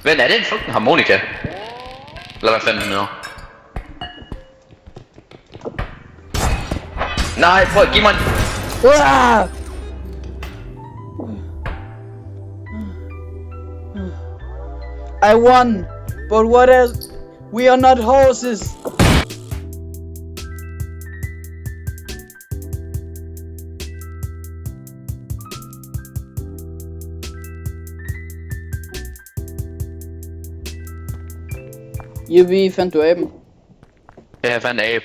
Men er det en fucking harmonika? Eller hvad fanden den hedder? Nej, prøv at give mig en... I won, but what else? We are not horses. Jubi, fandt du aben? Ja, jeg fandt abe.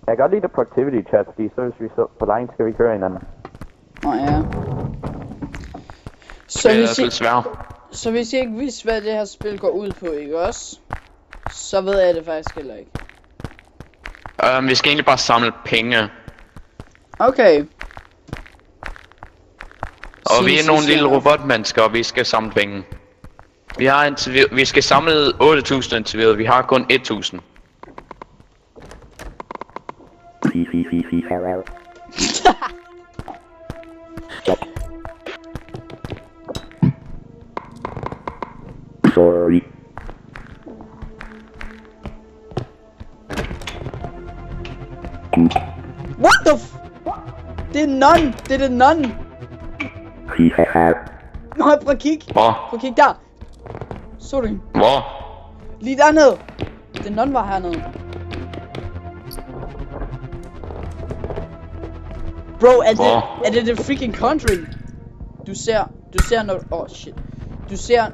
Jeg kan godt lide the productivity chat, fordi så hvis vi så hvor langt skal vi køre hinanden. Ja. Så hvis I ikke vidste, hvad det her spil går ud på, ikke også? Så ved jeg det faktisk heller ikke. Vi skal egentlig bare samle penge. Okay. Og vi er nogle lille robotmennesker, og vi skal samle penge. Vi skal samle 8.000 indtil videre. Vi har kun 1.000. Sorry. What the f... Det er none! Det er none! Nå, prøv at kigge! Hvor? Prøv at kigge der! Så du hende? Hvor? Lige dernede! Det none var hernede. Bro, er det the freaking country? Du ser noget... Oh shit. Du ser...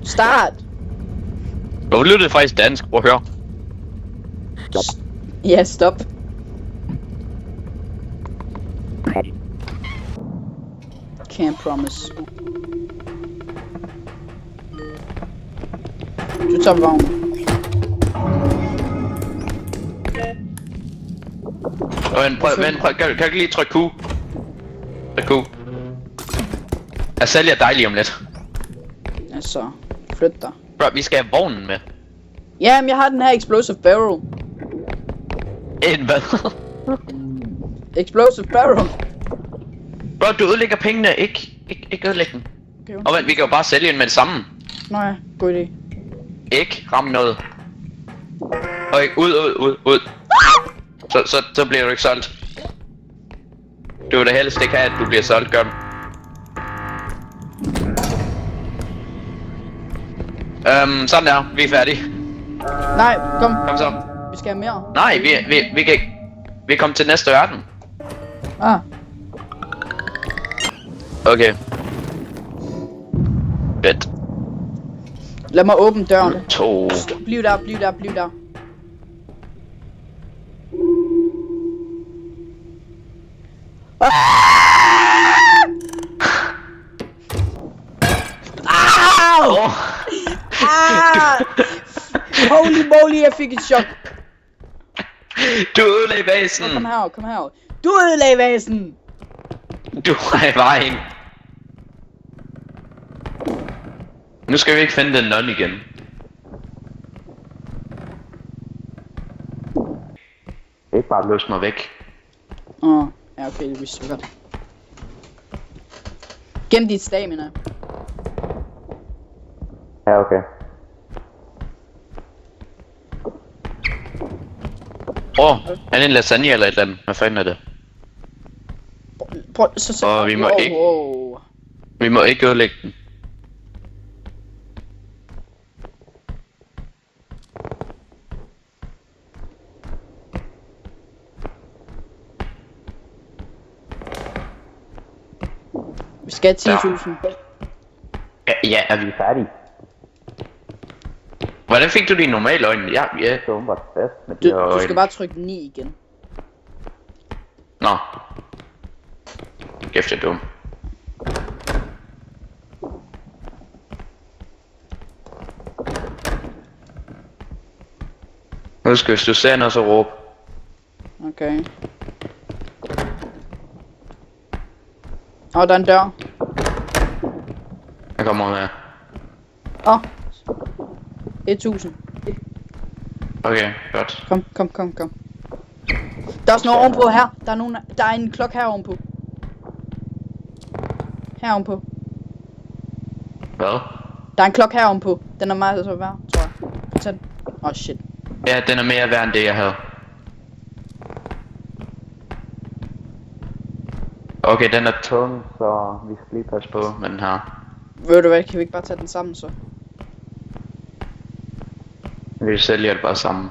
Start! Hvor lyder det faktisk dansk? Prøv at høre. Ja, stop. Can't promise. Du tager vognen. Prøv, kan du ikke lige trykke Q? Tryk Q. Jeg sælger dig lige om lidt. Altså, flyt dig. Bro, vi skal have vognen med. Ja, men jeg har den her explosive barrel. En hvad? Explosive barrel. Bro, du ødelægger pengene, ikke ødelægge den. Okay. Og vent, vi kan jo bare sælge den med det samme. Nå ja, god idé. Ikke ramme noget. Og ikke ud. Så bliver du ikke solgt. Du vil da helst ikke have, at du bliver solgt, gør den. Sådan der, vi er færdige. Nej, kom. Kom så. Vi skal have mere. Nej, vi kan ikke. Vi kommer til næste verden. Ah. Okay. Fedt. Lad mig åbne døren. 2. Bliv der. Oh. Holy moly, jeg fik et chok. Du ødelagde basen. Kom her. Du ødelagde basen. Du er i vejen. Nu skal vi ikke finde den nonne igen. Ikke bare løs mig væk. Ja okay, det vidste jeg godt. Gem dit stamina. Ja, okay. Er det en lasagne eller et eller andet? Hvad fanden er det? Prøv, så Og vi må ikke ødelægge den. Vi skal have 10.000. Ja, er vi færdige? Hvordan fik du de normale øjne? Ja. Det var fast med Du skal bare trykke 9 igen. Nå. Kæft, jeg er dum. Husk, hvis du ser noget, så råb. Okay. Der er en dør. Jeg kommer med. 1000. Okay, godt. Kom. Der er sådan noget ovenpå her. Der er en klok her ovenpå. Her ovenpå. Hvad? Der er en klok her ovenpå. Den er meget så værd, tror jeg. Tag den. Åh, shit. Ja, den er mere værd end det, jeg havde. Okay, den er tung, så vi skal lige passe på med den her. Ved du hvad, kan vi ikke bare tage den sammen så? Vi sælger det bare sammen.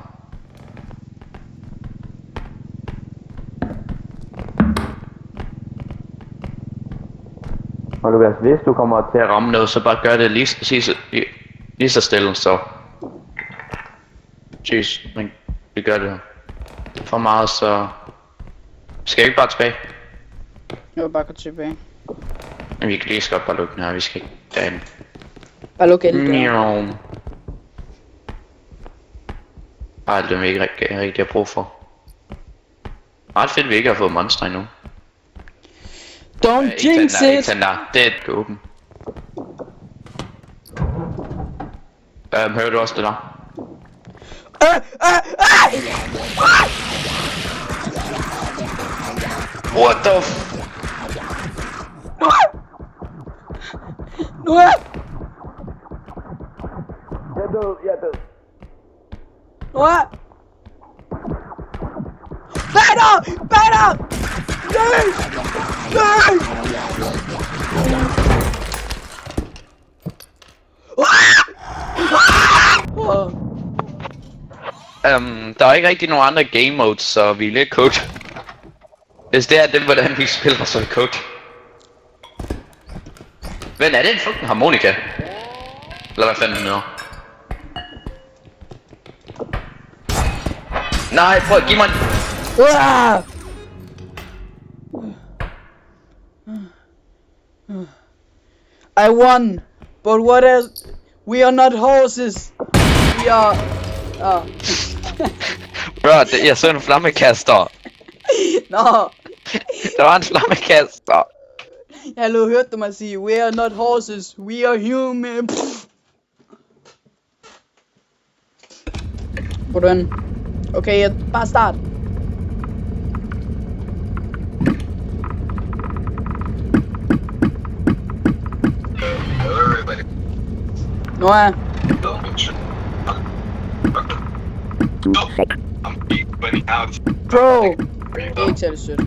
Og Lukas, hvis du kommer til Til at ramme noget, så bare gør det lige så stille, så... Jeez, men vi gør det for meget, så... Skal vi ikke bare tilbage? Jeg vil bare gå tilbage. Men vi kan lige så godt bare lukke den her, vi skal ikke derhen. Bare luk alle døre. Miau. Ej, det er vi ikke rigtig har brug for. Ret fedt, vi ikke har fået monster endnu. Don't jinx it! Ikke den der, det er et åben. Hører du også det der? What the f... Nu er... Jeg er død. Nu er... Batter! Nej! Der er ikke rigtig nogen andre game modes, så vi er lidt cooked. Hvis det er det, hvordan vi spiller, så er vi cooked. Men er det en fucking harmonika? Eller hvad fanden den hedder? Nej, prøv at give mig en... I won, but what else? We are not horses. We are... Bro, jeg så en flammekaster. Nå, Der var en flammekaster. jeg havde hørt dig mig sige, we are not horses, we are human. Hvor er du henne? Okay, bare start. Nå ja. Bro! Det er ikke særlig sødt.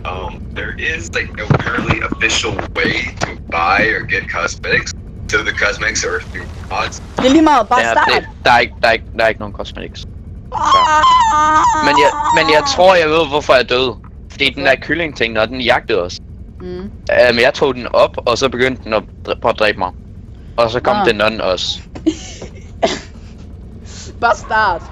There is like no currently official way to buy or get cosmetics. So the cosmetics are through mods. Det er lige meget, bare Ja, start. der er ikke nogen cosmetics. Men jeg tror, jeg ved, hvorfor jeg døde. Fordi den der kylling-ting, når den jagtede os. Mm. Men jeg tog den op, og så begyndte den på at dræbe mig. Og så kom den anden også. Bare start.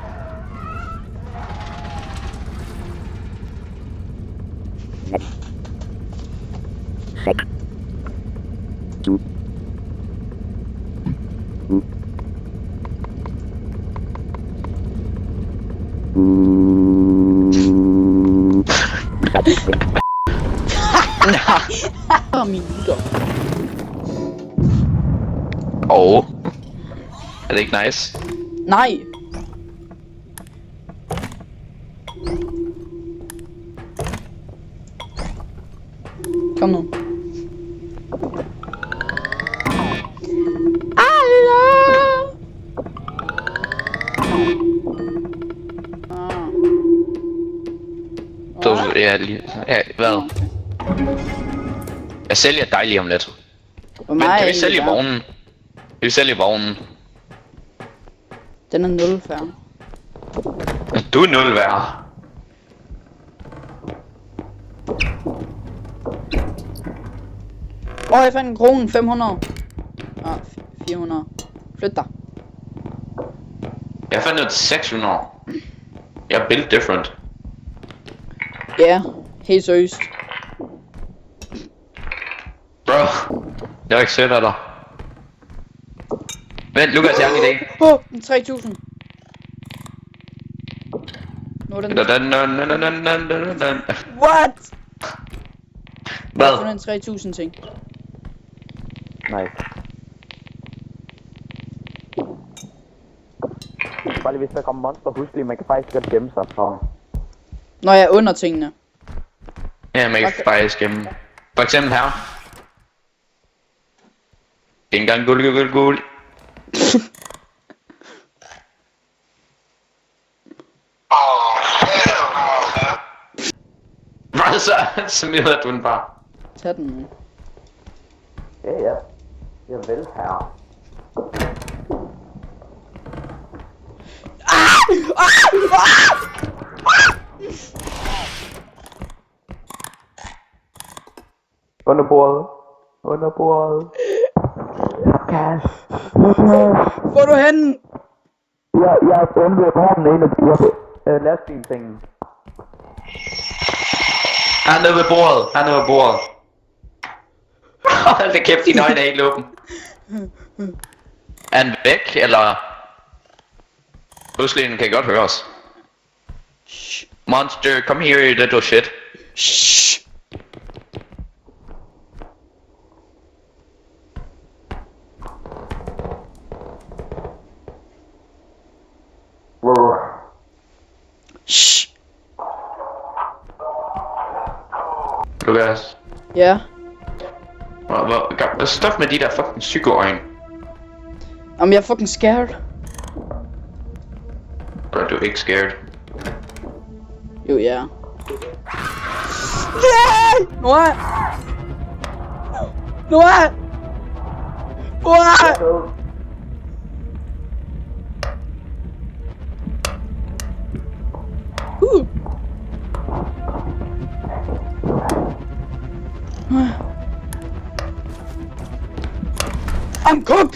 Minutter. Er det ikke nice? Nej. Kom nu. Ja, hvad? Jeg sælger dig lige om lidt. Men kan vi sælge vognen? Kan vi sælge vognen? Den er 0 færre. Du er 0 værd. Jeg fandt en krone, 500. 400. Flyt dig. Jeg fandt noget til 600. Jeg er built different. Ja, helt seriøst. Bro, det var ikke sødt af dig. Vent, Lukas, jeg har en idé. 3000. Nu er den. What? Hvad? Jeg har fundet en 3000 ting. Nice. Bare lige hvis der kommer monster, husk lige, man kan faktisk godt gemme sig fra. Når jeg er under tingene. Ja, man kan faktisk gemme. For eksempel her. Ikke engang guld. Hvad så? Smider du den bare? Tag den nu. Ja. Jeg vil her. Under bordet. Hvor er du henne? Jeg er fundet ved bordet inde af lastbiltingen. Han er nede ved bordet. Hold da kæft, dine øjne er helt åbne. Er han væk, eller? Buslinjen kan godt høre os. Monster, come here, you little shit. Shh. Shh. Lukas. Ja. Stop med de der fucking psykoøjne. Om jeg er fucking scared. Bro, du er ikke scared. Jo, ja. Nej! Nej! Nej! Nej! I'm cooked!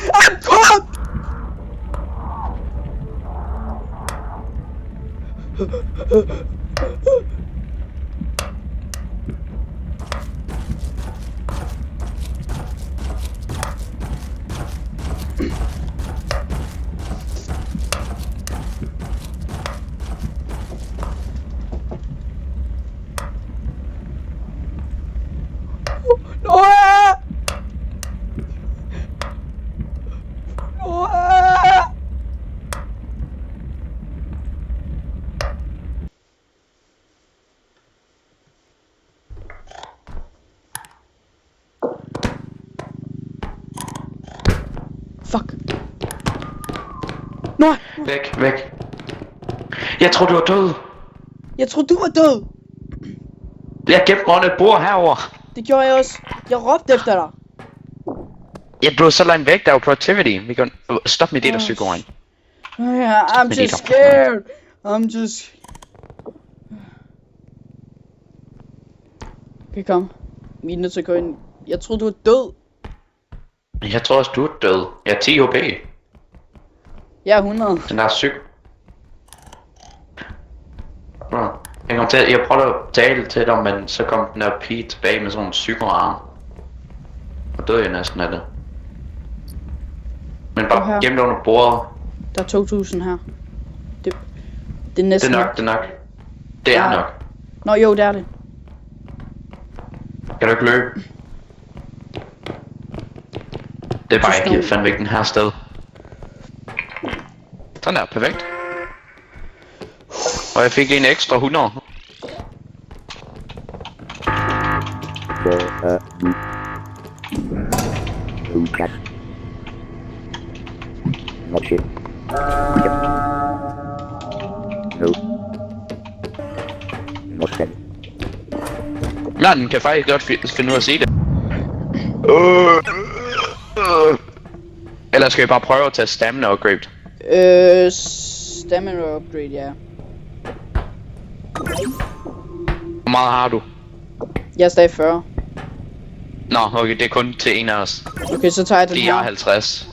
Fuck. Nej! Væk. Jeg tror du var død. Jeg troede du var død. Jeg gemte mig under et bord herover. Det gjorde jeg også. Jeg råbte efter dig. Ja, du er så langt væk, der er jo productivity. Vi kan... Stop med det der psykoøjne. I'm just scared. Okay, kom. Vi er nødt til at gå ind. Jeg troede du var død. Jeg tror også du er død. Jeg er 10 HP. Jeg er 100. Den der psyk. Bro, jeg prøvede at tale til dig, men så kom den der pige tilbage med sådan en psykoarm. Og døde jeg næsten af det. Men bare gem det under bordet. Der er 2000 her. Det er næsten Det er nok. Det er nok. Nå jo, det er det. Kan du ikke løbe? Det er bare ikke helt fandme ikke den her sted. Sådan er perfekt. Og jeg fik en ekstra 100. Nej, den kan faktisk godt finde ud af at sige det. Eller skal vi bare prøve at tage stamina upgrade? Stamina upgrade, ja. Hvor meget har du? Jeg er stadig 40. Nå, okay, det er kun til en af os. Okay, så tager jeg den Fordi her. jeg er 50.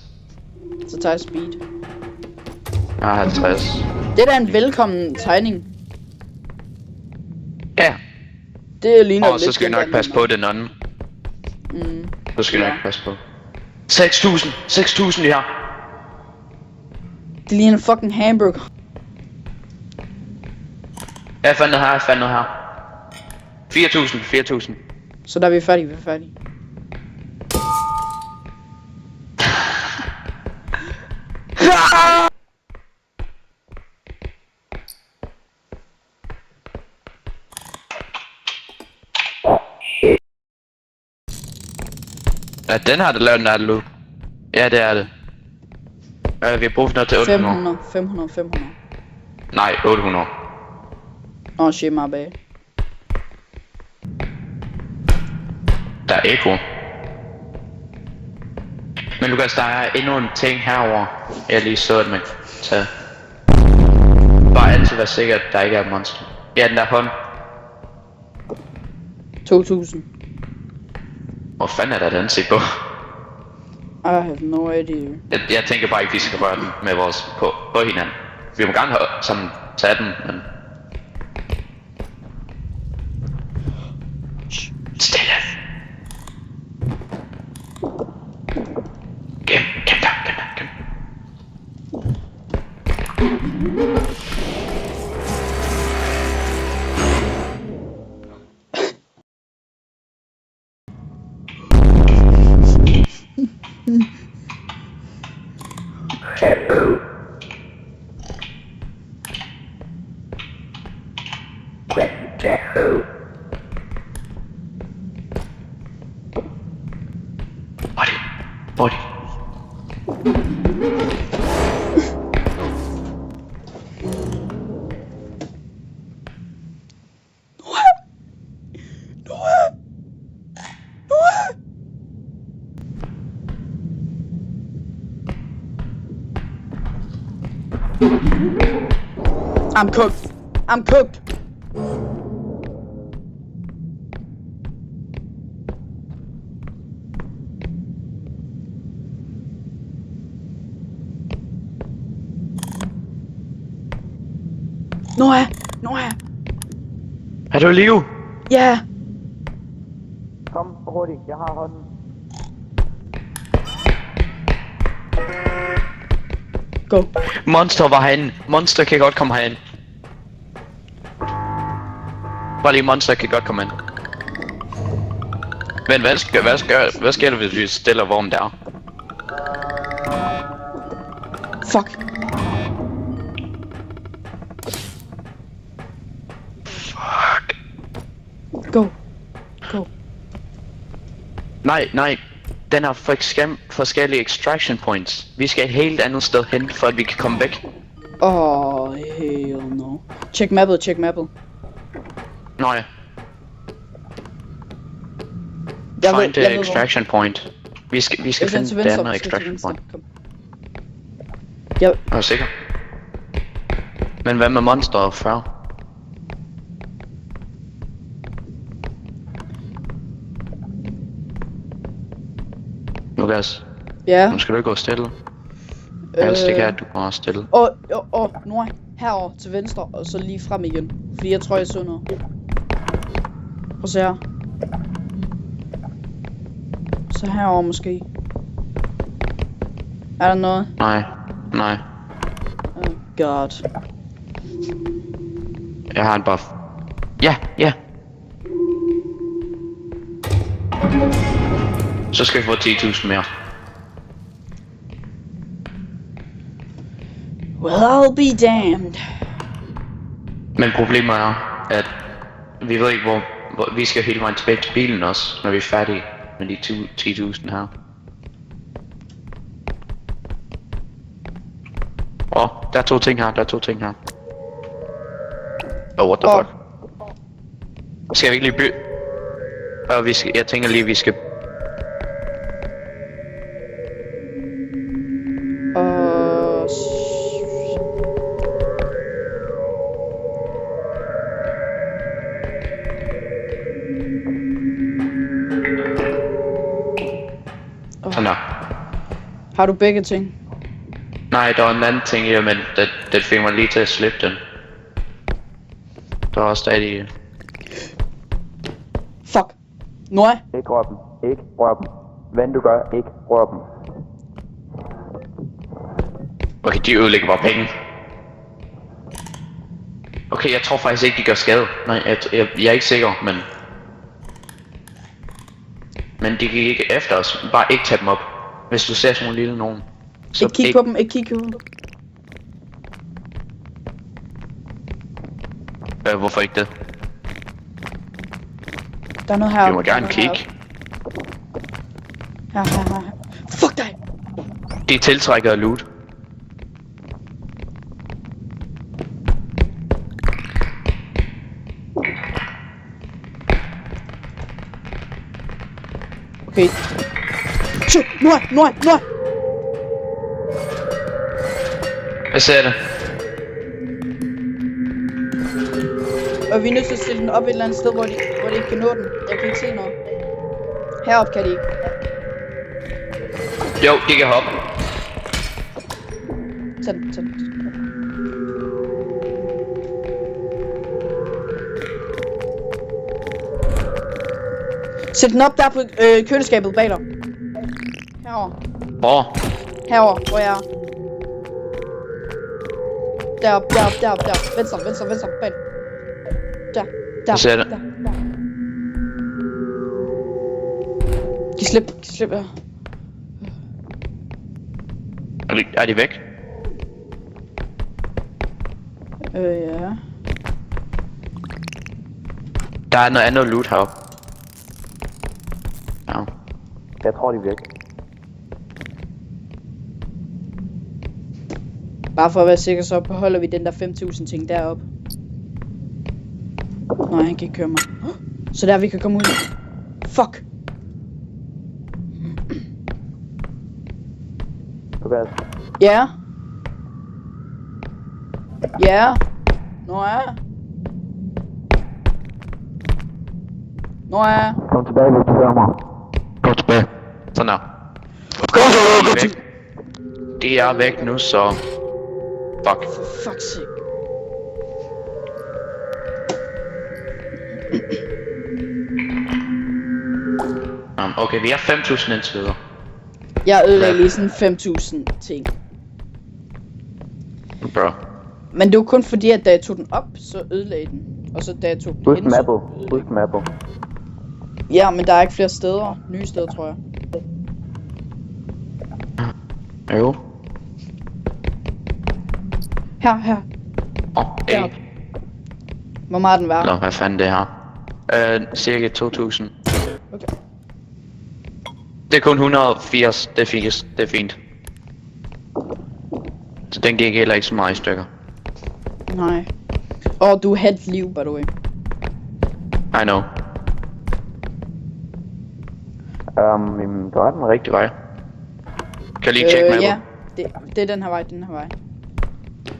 Så tager jeg speed. Jeg er 50. Det er da en velkommen tegning. Ja. Det ligner Og lidt så skal vi nok den passe anden. på den anden. Så skal vi Ja. nok passe på. 6.000 her. Det ligner en fucking hamburger. Jeg fandt noget her. 4.000. Så der er vi færdige, Ja, den har du lavet en loop. Ja, det er det. Vi har brug for noget til 800. 500. Nej, 800. Åh, shit, my bad. Der er ekko. Men Lukas, der er endnu en ting herover. Jeg lige så, at man kan tage. Bare altid være sikker, at der ikke er et monster. Ja, den der hånd. 2000. Hvor fanden er der et ansigt på? I have no idea. Jeg tænker bare ikke, vi skal røre den med vores på hinanden. Vi må gerne sådan tage den, men... Stille. Gem. Body. I'm cooked. Noah. Er du i live? Ja. Kom hurtigt, jeg har hånden. Go. Monster var herinde. Monster kan godt komme herinde. Bare lige monster kan godt komme ind. Men hvad sker der, hvis vi stiller vognen der? Fuck. Go. Nej. Den har forskellige extraction points. Vi skal et helt andet sted hen, for at vi kan komme væk. Oh, hell no. Check mappet. Nå ja. Find the extraction point. Vi skal finde det andet extraction point. Ja. Er du sikker? Men hvad med monsteret før? Lukas, Ja. nu skal du ikke gå stille. Helst ikke her, du går stille. Noah. Herover til venstre, og så lige frem igen. Fordi jeg tror, jeg så noget. Prøv at se her. Så herover måske. Er der noget? Nej. Oh god. Jeg har en buff. Ja. Så skal vi få 10.000 mere. Well, I'll be damned. Men problemet er, at vi ved ikke, hvor vi skal hele vejen tilbage til bilen også, når vi er færdige med de 10.000 her. Der er to ting her. What the fuck? Skal vi ikke lige bytte? Jeg tænker lige, vi skal... Sådan der. Har du begge ting? Nej, der var en anden ting her, men det fik mig lige til at slippe den. Der var stadig... Fuck. Noah? Ikke rør dem. Ikke rør dem. Hvad du gør, ikke rør dem. Okay, de ødelægger bare penge. Okay, jeg tror faktisk ikke, de gør skade. Nej, jeg er ikke sikker, men... Men de gik ikke efter os. Bare ikke tage dem op. Hvis du ser sådan en lille nogen. Så ikke kig på dem, ikke kig på dem. Hvorfor ikke det? Der er noget her. Vi må gerne kigge. Her. Fuck dig! De tiltrækker loot. Okay. Shit, nu er. Hvad sagde du? Og vi er nødt til at stille den op et eller andet sted, hvor de ikke kan nå den. Jeg kan ikke se noget. Heroppe kan de ikke. Jo, de kan hoppe. Tag den. Sæt den op der på køleskabet bag dig. Herover. Hvor? Herover, hvor jeg er. Derop. Venstre, bag. Der. Hvad sagde du? Der. Giv slip her. Er de væk? Ja. Der er noget andet loot heroppe. Ja. Jeg tror, de er væk. Bare for at være sikker, så beholder vi den der 5.000 ting deroppe. Nej, han kan ikke køre mig. Så der vi kan komme ud. Fuck. Tobias, Ja. Ja. Nå ja. kom tilbage, hvis du hører mig. Gå tilbage. Sådan der. De er væk. De er væk nu, så... Fuck. For fuck's sake. Okay, vi er 5.000 indtil videre. Jeg ødelagde lige sådan 5.000 ting. Bro. Men det var kun fordi, at da jeg tog den op, så ødelagde den. Og så da jeg tog den Husk hen, så mappet. ødelagde Husk mappet. den. Ja, men der er ikke flere steder. Nye steder, tror jeg. Jo. Her. Hey. Deroppe. Hvor meget er den værd? Nå, hvad fanden det her? Cirka 2.000. Okay. Det er kun 180, det er fint. Så den gik heller ikke så meget i stykker. Nej. Du er halvt liv, by the way. I know. Der er den Rigtig vej. Kan lige tjekke med Ja, det er den her vej,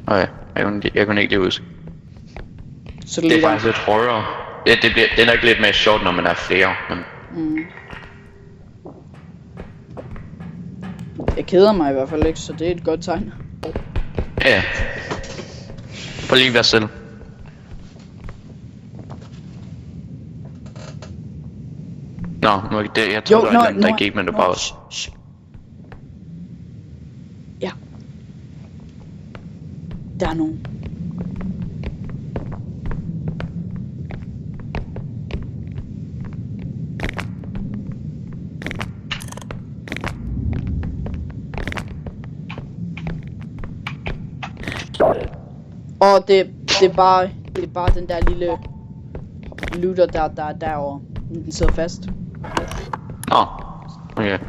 Okay, jeg kunne ikke det huske. Så Det er faktisk lidt horror. Ja, det er nok lidt mere sjovt, når man er flere, men... Jeg keder mig i hvert fald ikke, så det er et godt tegn. Ja. Prøv lige at være selv. Nå, jeg tror der gik, men det bare også. Ja. Der er nogen. Og det er bare den der lille looter der er derovre. Den sidder fast. Nå, okay.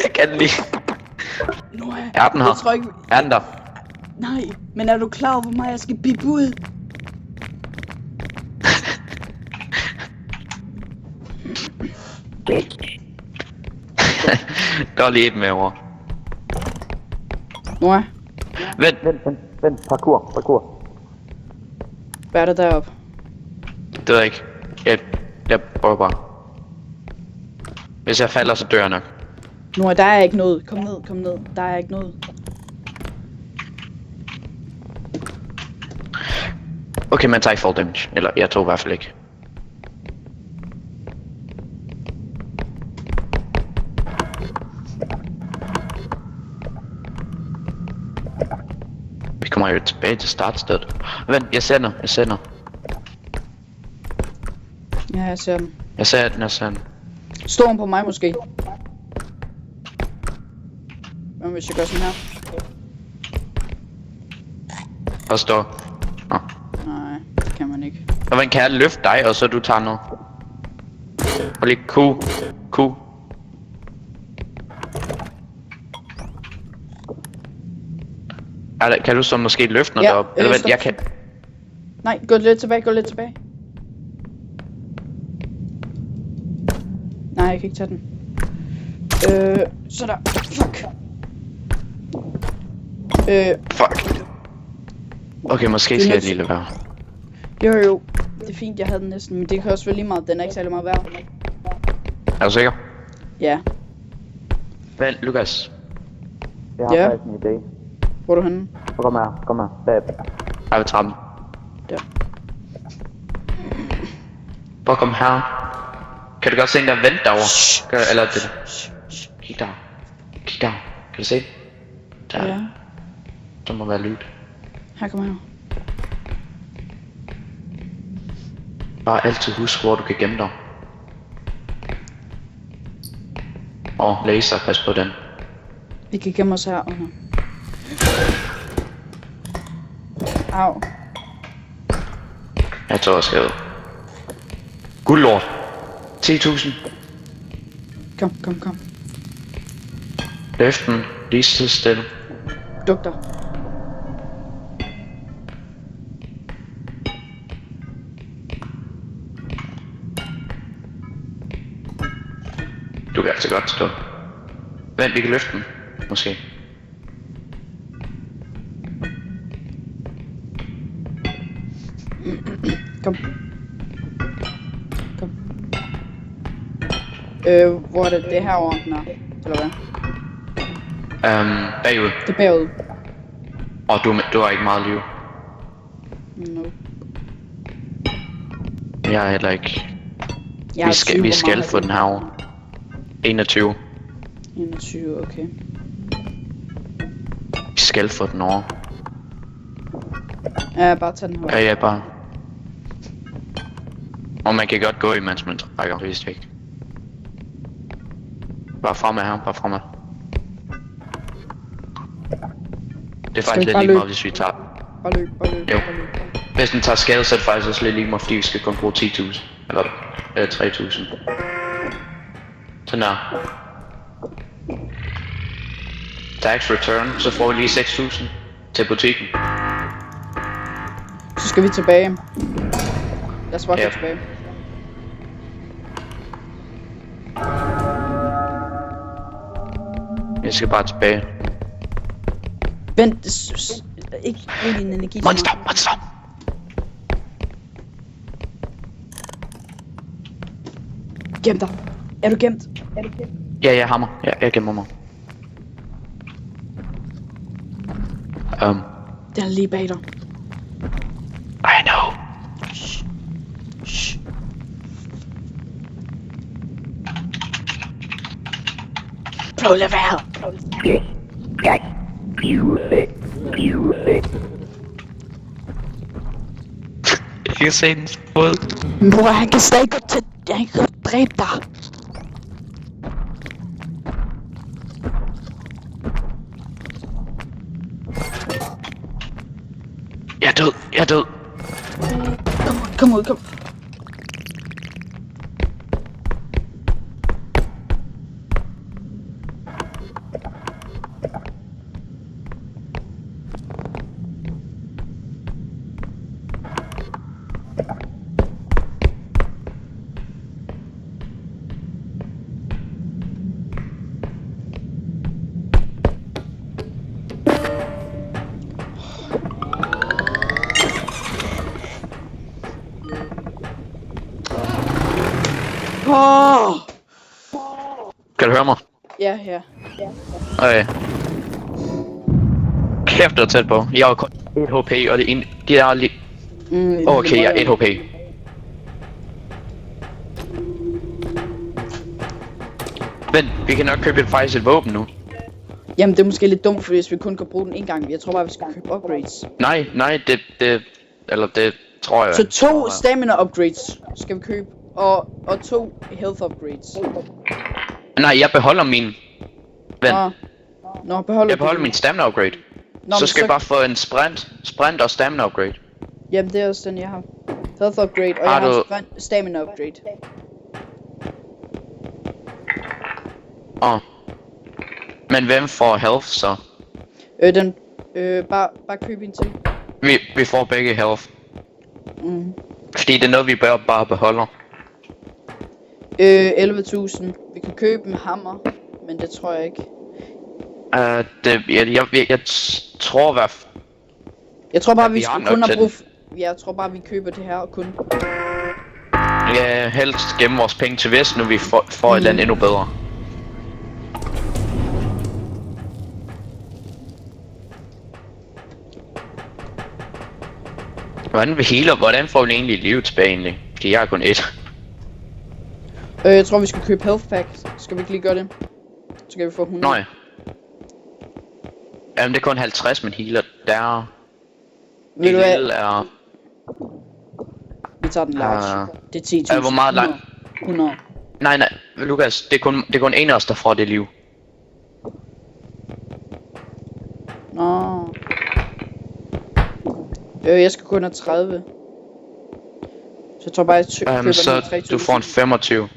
Jeg kan den lige. Er den her? Jeg tror ikke... Er den der? Nej, men er du klar over, hvor meget jeg skal bippe ud? Der er lige et med over. Noah? Vent. Vent. Parkour. Hvad er der deroppe? Det ved jeg ikke. Jeg prøver bare. Hvis jeg falder, så dør jeg nok. Nu der er ikke noget. Kom ned. Der er ikke noget. Okay, man tager ikke fall damage. Eller jeg tror i hvert fald ikke. Vi kommer jo tilbage til startstedet. Vent, jeg sender. Ja, jeg ser den. Jeg ser den. Står den på mig måske? Hvad hvis jeg gør sådan her? Og står. Nå. Nej, det kan man ikke. Og vent, kan jeg løfte dig, og så du tager noget? Og lige Q. Eller kan du så måske løfte noget deroppe? Eller vent, jeg kan... Nej, gå lidt tilbage. Nej, jeg kan ikke tage den. Så der. Fuck. Fuck. Okay, måske skal jeg lige lade være. Jo. Det er fint, jeg havde den næsten, men det kan også være lige meget. Den er ikke særlig meget værd. Er du sikker? Ja. Vent, Lukas. Jeg har Ja. faktisk en idé. Hvor er du henne? Kom her. Bab. Jeg vil trappen. Der. Prøv at komme her. Kan du godt se en der vente derovre? Eller det der. Kig der. Kan du se? Der. Ja. Der må være lyd. Her kommer jeg. Bare altid husk, hvor du kan gemme dig. Laser, pas på den. Vi kan gemme os her under. Au. Jeg tror også skrevet. Guldlort. 10.000. Kom. Løft den. Lige så stille. Duk dig. Du kan altså godt stå. Vent, vi kan løfte den. Måske. Kom. Hvor er det? Det er herovre, den er. Eller hvad? Bagud. Det er bagud. Og du har ikke meget liv. No. Jeg er heller ikke. Jeg har 20, Vi hvor skal meget få er den det? herovre. 21. 21, okay. Vi skal få den over. Ja, bare tag den her. Ja, bare. Og man kan godt gå, imens man trækker vist væk. Bare fremad her, bare fremad. Det er faktisk lidt lige meget, hvis vi tager... Bare løb. Jo. Hvis den tager skade, så er det faktisk også lidt lige meget, fordi vi skal kun bruge 10.000. Eller 3.000. Sådan der. Tax return, så får vi lige 6.000 til butikken. Så skal vi tilbage. Lad os bare gå Ja. tilbage. Jeg skal bare tilbage. Vent, ikke brug din energi. så Monster! meget. Gem dig. Er du gemt? Ja, jeg hammer. Ja, jeg gemmer mig. Den er lige bag dig. I know. Shh. Prøv at lade være. Jeg kan se den fod. Mor, han kan stadig godt til... Han kan godt dræbe dig. Jeg er død. Kom ud. Åh! Kan du høre mig? Ja, ja. Okay. Kæft, det er tæt på. Jeg har kun 1 HP, og det er en... De er lige... Okay, jeg er 1 HP. Men vi kan nok købe et våben nu. Jamen, det er måske lidt dumt, hvis vi kun kan bruge den en gang. Jeg tror bare, vi skal købe upgrades. Nej, det tror jeg. Så 2 stamina upgrades skal vi købe, og 2 health upgrades. Nej, jeg beholder min... Vent. Nå, beholder Jeg beholder min stamina upgrade. Nå, så skal jeg bare få en sprint og stamina upgrade. Jamen, det er også den, jeg har. Health upgrade, og Har jeg har du- en stamina upgrade. Men hvem får health så? Bare køb en til. Vi får begge health. Mm. Fordi det er noget, vi bare beholder. 11.000. Vi kan købe en hammer, men det tror jeg ikke. Jeg tror hvad... Jeg tror bare, Ja, vi vi har skal nok kun have til brug jeg tror bare, vi køber det her og kun. Ja, helst gemme vores penge til vest, nu vi får et eller andet endnu bedre. Hvordan får vi egentlig livet tilbage egentlig? Fordi jeg er kun 1. Jeg tror, vi skal købe health pack. Skal vi ikke lige gøre det? Så kan vi få 100. Nej. Jamen det er kun 50, men healer der. Ved du hvad? Er... Vi tager den large. Det er 10.000. Hvor meget langt? 100. Nej, Lukas, det er kun en af os, der får det liv. Nå. Jeg skal kun have 30. Så jeg tror bare, jeg køber Så den 3.000. du får en 25.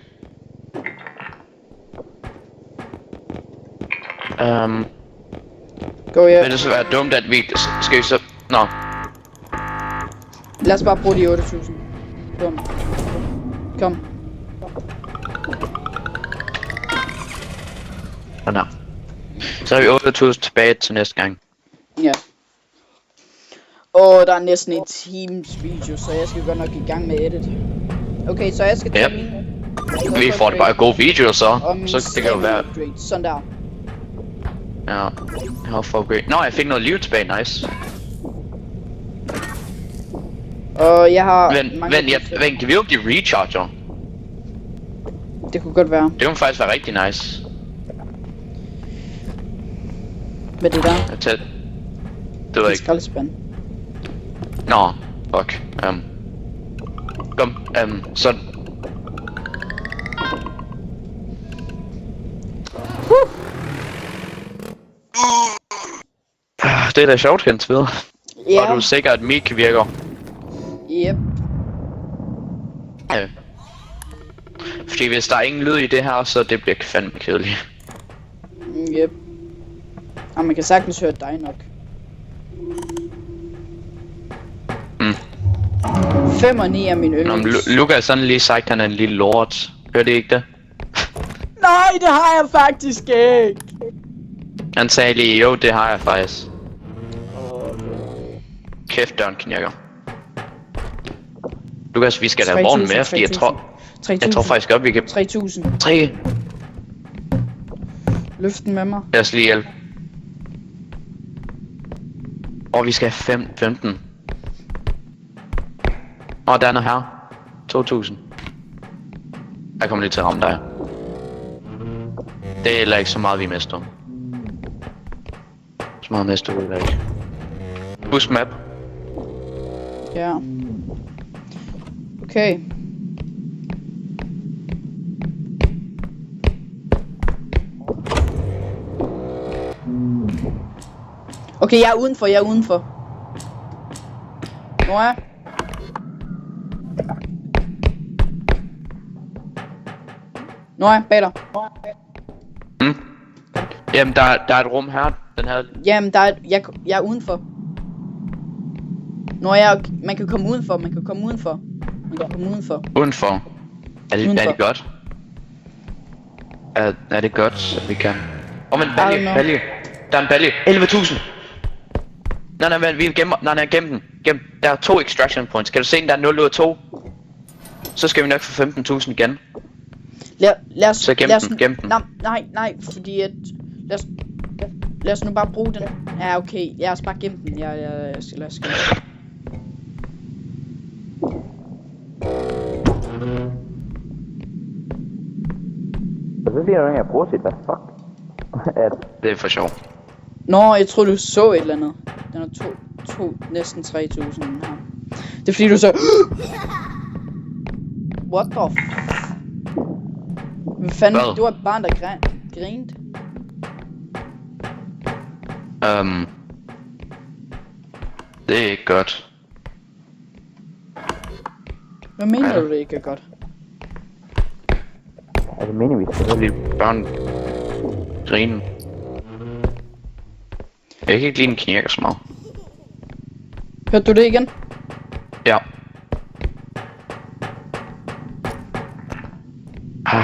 Gå Vil det så være dumt, at vi skal så... Nå. Lad os bare bruge de 8.000. Kom. Sådan her. Så har vi 8.000 tilbage til næste gang. Ja. Der er næsten en times video, så jeg skal godt nok i gang med edit. Okay, så jeg skal tage min... Vi får det bare gode videoer Og min så det kan jo være... upgrade. Sådan der. Ja, jeg har for upgrade. Nå, jeg fik noget liv tilbage, nice. Og jeg har... Vent, kan vi åbne de recharger? Det kunne godt være. Det kunne faktisk være rigtig nice. Hvad det der? Det ved jeg ikke. Skraldespand. Nå, fuck. Kom, så... Det er da sjovt, Hens ved. Ja. Og du er sikker, at mic virker. Yep. Ja. Fordi hvis der er ingen lyd i det her, så det bliver fandme kedeligt. Yep. Og man kan sagtens høre dig nok. 5 og 9 er min Nå, yndlings. men Lukas sådan lige sagt, at han er en lille lort. Hørte I ikke det? Nej, det har jeg faktisk ikke. Han sagde lige, jo, det har jeg faktisk. Kæft, døren knirker. Lukas, vi skal da have vognen med, fordi jeg tror faktisk godt, vi kan... 3.000. 3. Løft den med mig. Lad os lige hjælpe. Og vi skal have 15. Og der er noget her. 2.000. Jeg kommer lige til at ramme dig. Det er heller ikke så meget, vi mister. Så meget mister vi heller ikke. Husk map. Ja. Okay. Okay, jeg er udenfor. Nora? Nora, bag dig. Jamen, der er et rum her. Den her... Jamen, jeg er udenfor. Man kan komme udenfor. Udenfor. Er det godt? Er det godt, at vi kan? Men balje. Der er en balje. 11.000. Nej, vi gemmer. Nej, gem den. Der er 2 extraction points. Kan du se den der 0 ud af 2? Så skal vi nok få 15.000 igen. Lad os... Så gem den. Nej, fordi at... Lad os nu bare bruge den. Ja, okay. Lad os bare gemme den. Jeg skal gemme den. Og så siger du ikke, at jeg bruger sit, hvad fuck? Det er for sjov. Nå, jeg troede du så et eller andet. Den er næsten 3.000 her. Det er fordi du så... What the Hvad fanden? Hvad? Du var et barn, der grinte. Det er ikke godt. Hvad mener du, det ikke er godt? Er det meningen, vi skal Fordi børn griner. Jeg kan ikke lide en knirker så meget. Hørte du det igen? Ja.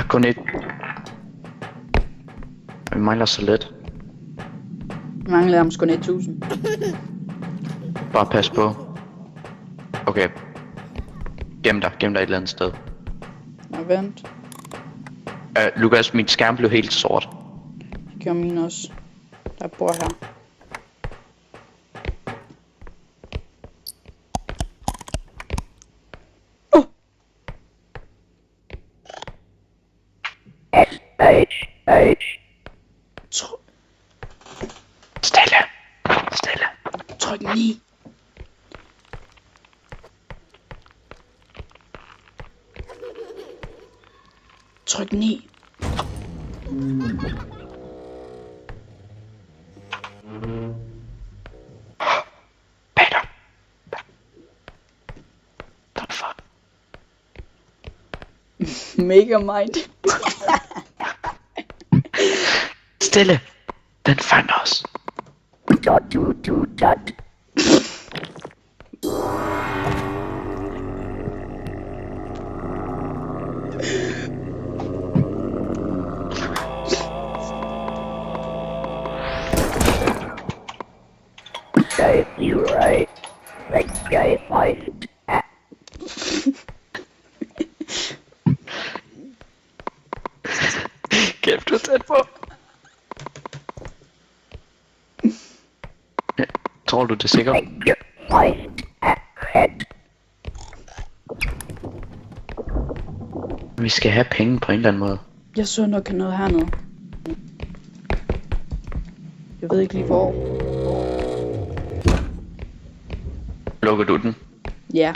Kun et. Vi mangler så lidt. Jeg mangler ham sgu 1.000. Bare pas på. Okay. Gem dig et eller andet sted. Nå, vent. Lukas, min skærm blev helt sort. Det gjorde min også. Der bor her. Stille. Tryk 9. Tryk 9. Peter. What the fuck? Mega mind. Stille. Den fandt os. You're right. That guy fight. Kæft, du er tæt på. Tror du det er sikkert? Vi skal have penge på en eller anden måde. Jeg så nok noget hernede. Jeg ved ikke lige hvor. Lukker du den? Ja.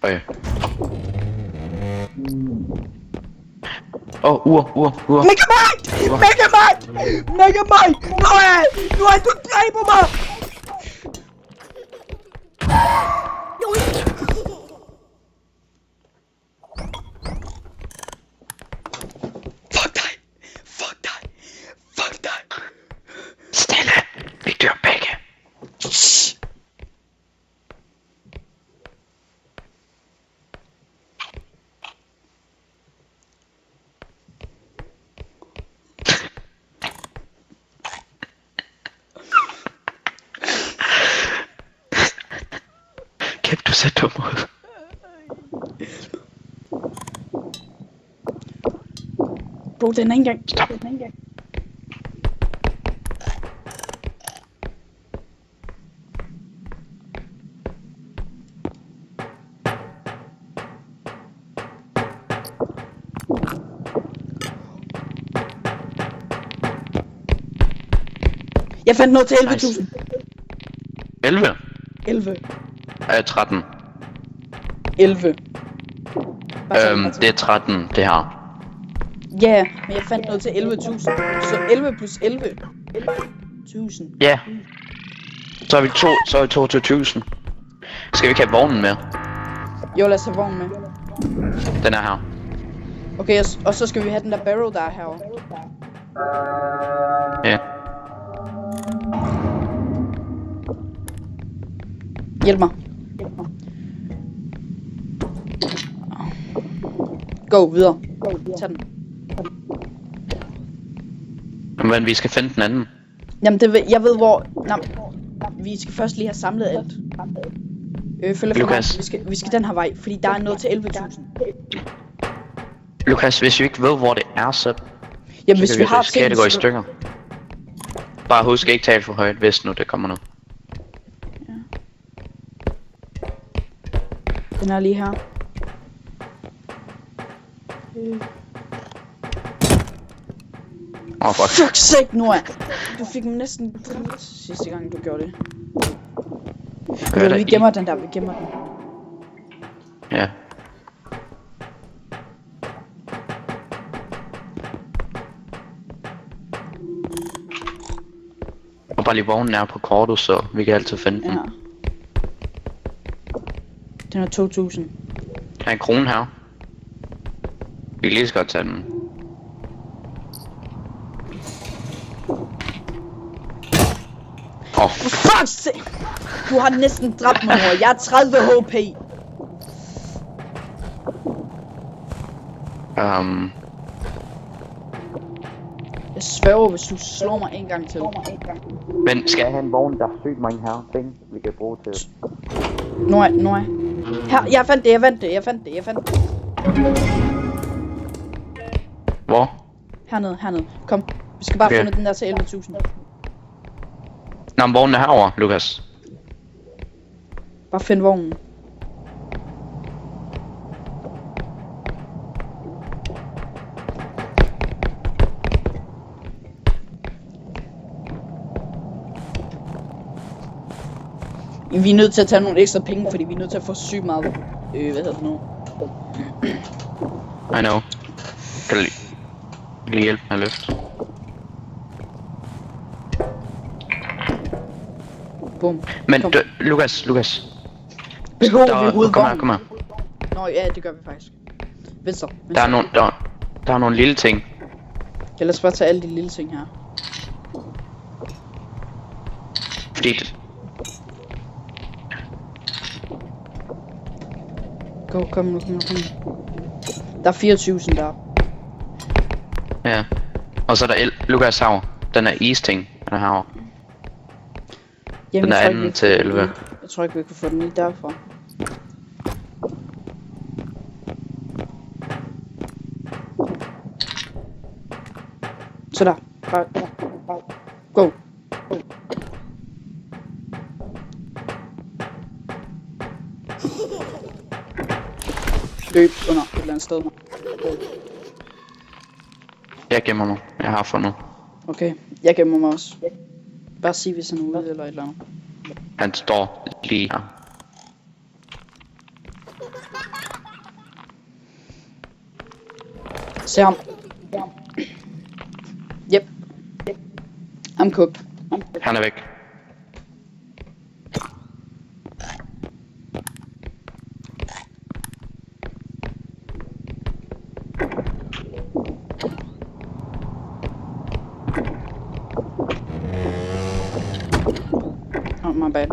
Okay. Ur. Megamind! Nej! Nu er du dræber mig! Fuck dig! Stille. Vi dør begge. Kæft, du ser dum ud. Bro, den er ikke engang. Stop. Jeg fandt noget til 11.000. 11? 11. 13. 11. Det er 13, det her. Ja, men jeg fandt noget til 11.000. Så 11 plus 11. 11.000. Ja. Så er vi 22.000. Skal vi ikke have vognen med? Jo, lad os have vognen med. Den er her. Okay, og så skal vi have den der barrel, der er herovre. Ja. Hjælp mig. Go videre. Tag den. Men vi skal finde den anden. Jamen, jeg ved hvor... Nå, vi skal først lige have samlet alt. Følg efter mig. Vi skal den her vej, fordi der er noget til 11.000. Lukas, hvis vi ikke ved, hvor det er, så Jamen, hvis vi har risikere, ting, det går i stykker. Bare husk ikke tale for højt, hvis nu det kommer noget. Den er lige her. Åh, fuck. Fuck sake, Noah! Du fik mig næsten dræbt sidste gang, du gjorde det. Vi gemmer den der, vi gemmer den. Ja. Og bare lige vognen er på kortet, så vi kan altid finde den. Ja. Den er 2000. Der er en krone her. Vi kan lige så godt tage den. Fuck sake! Du har næsten dræbt mig, Noah. Jeg er 30 HP. Jeg sværger, hvis du slår mig en gang til. Men skal Jeg har en vogn, der er sygt mange her ting, vi kan bruge til. Noah. Her, jeg fandt det. Hvor? Hernede. Kom. Vi skal bare finde den der til 11.000. Nå, men vognen er herovre, Lukas. Bare find vognen. Vi er nødt til at tage nogle ekstra penge, fordi vi er nødt til at få sygt meget. Hvad hedder det nu? I know. Kan du lige hjælpe med at løfte? Bum. Men Lukas. Behøver vi overhovedet vognen? Kom her. Nå ja, det gør vi faktisk. Venstre. Der er nogle lille ting. Ja, lad os bare tage alle de lille ting her. Fordi det... Kom nu. Der er 4.000 der. Ja. Og så er der Lukas herovre. Den er is-ting. Den er herovre. Jamen, Den er anden til 11. Jeg tror ikke, vi kan få den lige derfra. Så der. Go. Løb under et eller andet sted. Jeg gemmer mig. Jeg har fundet. Okay, jeg gemmer mig også. Bare sig, hvis han er ude eller et eller andet. Han står lige her. Se ham. Yep. I'm cooked. Han er væk. Oh, my bad.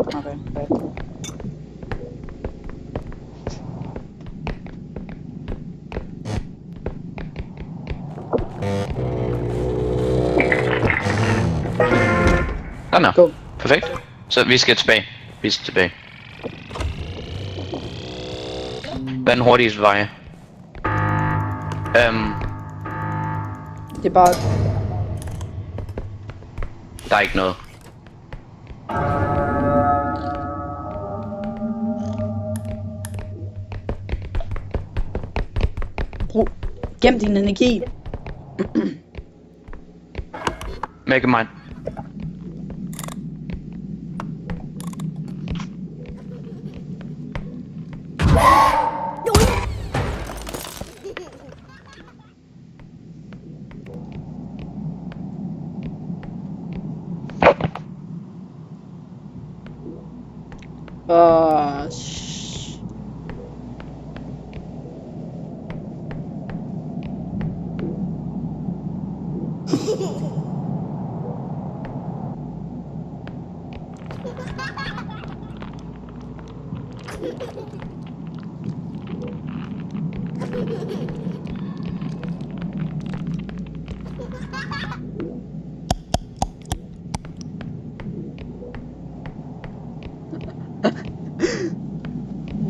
Sådan Go. Perfekt. Så vi skal tilbage. Hvad er den hurtigste vej? Det er bare... Der er ikke noget. Gem din energi. Megamind.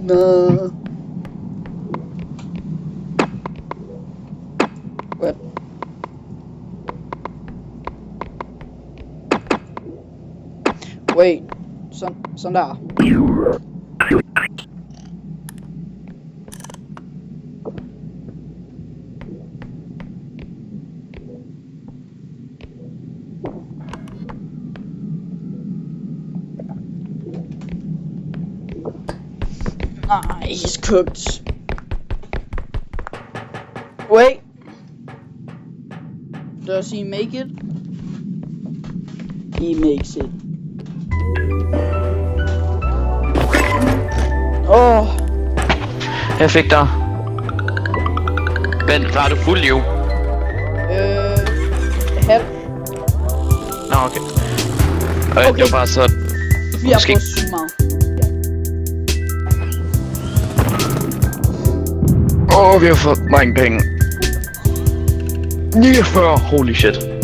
No. Wait. Sådan der. Nice cooked. Wait. Does he make it? He makes it. Åh. Jeg fik dig. Vent, var du fuld liv? Halv. Nå, okay. Det var bare så... Vi har fået sygt meget. Vi har fået mange penge. 49, holy shit.